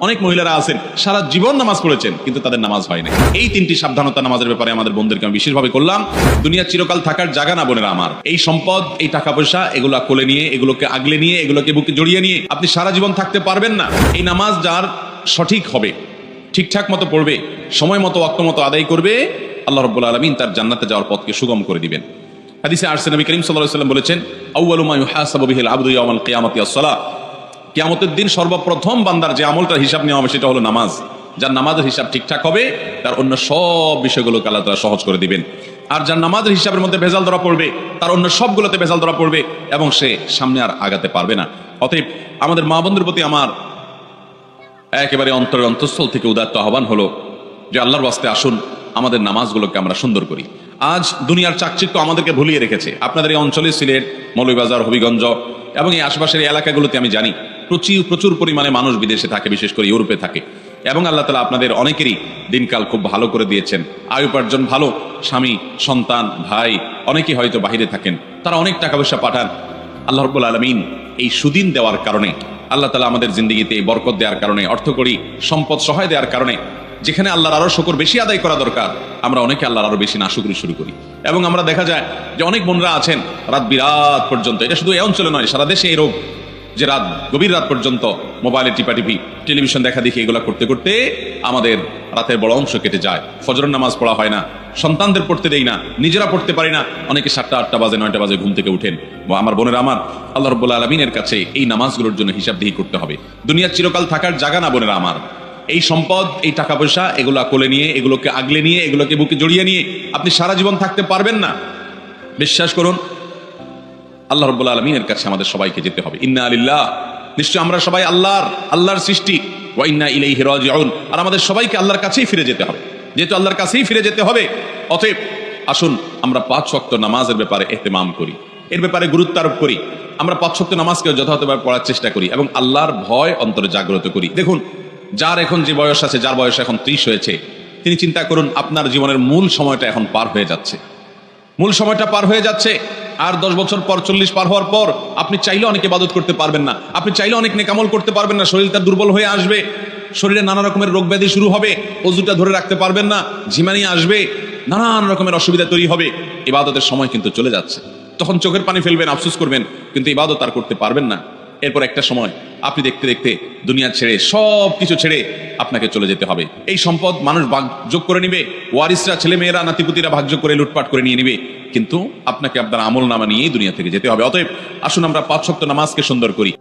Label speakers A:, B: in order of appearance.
A: অনেক মহিলারা আছেন সারা জীবন নামাজ পড়েছেন কিন্তু তাদের নামাজ হয় না। এই তিনটি সাবধানতা নামাজের ব্যাপারে আমাদের বোনদেরকে আমি বিশেষভাবে করলাম। দুনিয়া চিরকাল থাকার জায়গা না বোনেরা আমার। এই সম্পদ, এই টাকা পয়সা, এগুলো কোলে নিয়ে, এগুলোকে আগলে নিয়ে, এগুলোকে বুকে জড়িয়ে নিয়ে আপনি সারা জীবন থাকতে পারবেন না। এই নামাজ যার সঠিক হবে, ঠিকঠাক মতো পড়বে, সময় মতো, ওয়াক্ত মতো আদায় করবে, আল্লাহ রাব্বুল আলামিন তার জান্নাতে যাওয়ার পথকে সুগম করে দিবেন। হাদিসে আসছে, নবী করিম সাল্লাল্লাহু আলাইহি ওয়াসাল্লাম বলেছেন, আউয়ালু মা ইউহাসাবু বিহিল আবদু ইয়াওমাল কিয়ামাতি আস-সালাহ। কিয়ামতের দিন সর্বপ্রথম বান্দার যে আমলটার হিসাব নেওয়া হবে সেটা হলো নামাজ। যার নামাজের হিসাব ঠিকঠাক হবে তার অন্য সব বিষয়গুলোকে আল্লাহ তাআলা সহজ করে দিবেন। আর যার নামাজের হিসাবের মধ্যে ভেজাল ধরা পড়বে তার অন্য সবগুলোতে ভেজাল ধরা পড়বে এবং সে সামনে আর আগাতে পারবে না। অতএব আমাদের মা বোনদের প্রতি আমার একেবারে অন্তরের অন্তঃস্থল থেকে উদাত্ত আহ্বান হলো যে আল্লাহর ওয়াস্তে আসুন আমাদের নামাজগুলোকে আমরা সুন্দর করি। আজ দুনিয়ার চাকচিক্য আমাদেরকে ভুলিয়ে রেখেছে। আপনাদের এই অঞ্চলে সিলেট, মৌলভীবাজার, হবিগঞ্জ এবং এই আশপাশের এলাকাগুলোতে আমি জানি প্রচুর পরিমাণে মানুষ বিদেশে থাকে, বিশেষ করে ইউরোপে থাকে। এবং আল্লাহ তাআলা আপনাদের অনেকেরই দিনকাল খুব ভালো করে দিয়েছেন, আয় উপার্জন ভালো, স্বামী, সন্তান, ভাই অনেকেই হয়তো বাহিরে থাকেন, তারা অনেক টাকা পয়সা পাঠান। আল্লাহ রাব্বুল আলামিন এই সুদিন দেওয়ার কারণে, আল্লাহ তাআলা আমাদের জিন্দেগিতে বরকত দেওয়ার কারণে, অর্থকড়ি সম্পদ সহায় দেওয়ার কারণে, যেখানে আল্লাহর আরো শুকর বেশি আদায় করা দরকার আমরা অনেকে আল্লাহর আরো বেশি নাশুকরি শুরু করি। এবং আমরা দেখা যায় যে অনেক বোনরা আছেন রাত বিরাত পর্যন্ত, এটা শুধু এই অঞ্চলে নয় সারা দেশে এই রোগ, যে রাত গভীর রাত পর্যন্ত মোবাইলে টিপাটিপি, টেলিভিশন দেখা দেখি, এগুলা করতে করতে আমাদের রাতের বড় অংশ কেটে যায়। ফজরের নামাজ পড়া হয় না, সন্তানদের পড়তে দেই না, নিজেরা পড়তে পারি না। অনেকে 7টা 8টা বাজে 9টা বাজে ঘুম থেকে উঠেন। আমার বোনেরা আমার, আল্লাহ রাব্বুল আলামিনের কাছে এই নামাজগুলোর জন্য হিসাবদিহি করতে হবে। দুনিয়া চিরকাল থাকার জায়গা না বোনেরা আমার। এই সম্পদ, এই টাকা পয়সা, এগুলা কোলে নিয়ে, এগুলোকে আগলে নিয়ে, এগুলোকে বুকে জড়িয়ে নিয়ে আপনি সারা জীবন থাকতে পারবেন না। বিশ্বাস করুন, আল্লাহ রাব্বুল আলামিনের কাছে আমাদের সবাইকে যেতে হবে। ইন্না লিল্লাহ, নিশ্চয় আমরা সবাই আল্লাহর সৃষ্টি, ওয়া ইন্না ইলাইহি রাজিউন, আর আমাদের সবাইকে আল্লাহর কাছেই ফিরে যেতে হবে। যেহেতু আল্লাহর কাছেই ফিরে যেতে হবে, অতএব আসুন আমরা 5 ওয়াক্ত নামাজের ব্যাপারে ইহতিমাম করি, এর ব্যাপারে গুরুত্ব আরোপ করি। আমরা 5 ওয়াক্ত নামাজকে যথাযথভাবে পড়ার চেষ্টা করি এবং আল্লাহর ভয় অন্তরে জাগ্রত করি। দেখুন, যার এখন যে বয়স আছে, যার বয়স এখন 30 হয়েছে, তিনি চিন্তা করুন আপনার জীবনের মূল সময়টা এখন পার হয়ে যাচ্ছে। মূল সময়টা পার হয়ে যাচ্ছে। আর 10 বছর পর, 40 পার হওয়ার পর আপনি চাইলে অনেক ইবাদত করতে পারবেন না, আপনি চাইলে অনেক নেকামল করতে পারবেন না। শরীরটা দুর্বল হয়ে আসবে, শরীরে নানা রকমের রোগ ব্যাধি শুরু হবে, ওযুটা ধরে রাখতে পারবেন না, ঝিমানি আসবে, নানান রকমের অসুবিধা তৈরি হবে। ইবাদতের সময় কিন্তু চলে যাচ্ছে। তখন চোখের পানি ফেলবেন, আফসোস করবেন, কিন্তু ইবাদত আর করতে পারবেন না। এরপর একটা সময় আপনি দেখতে দেখতে দুনিয়া ছেড়ে, সব কিছু ছেড়ে আপনাকে চলে যেতে হবে। এই সম্পদ মানুষ ভাগযোগ করে নিবে, ওয়ারিসরা, ছেলে মেয়েরা, নাতিপুতিরা ভাগযোগ করে লুটপাট করে নিয়ে নিবে, কিন্তু আপনাকে আপনার আমল নামা নিয়েই দুনিয়া থেকে যেতে হবে। অতএব আসুন আমরা 5 ওয়াক্ত নামাজকে সুন্দর করি।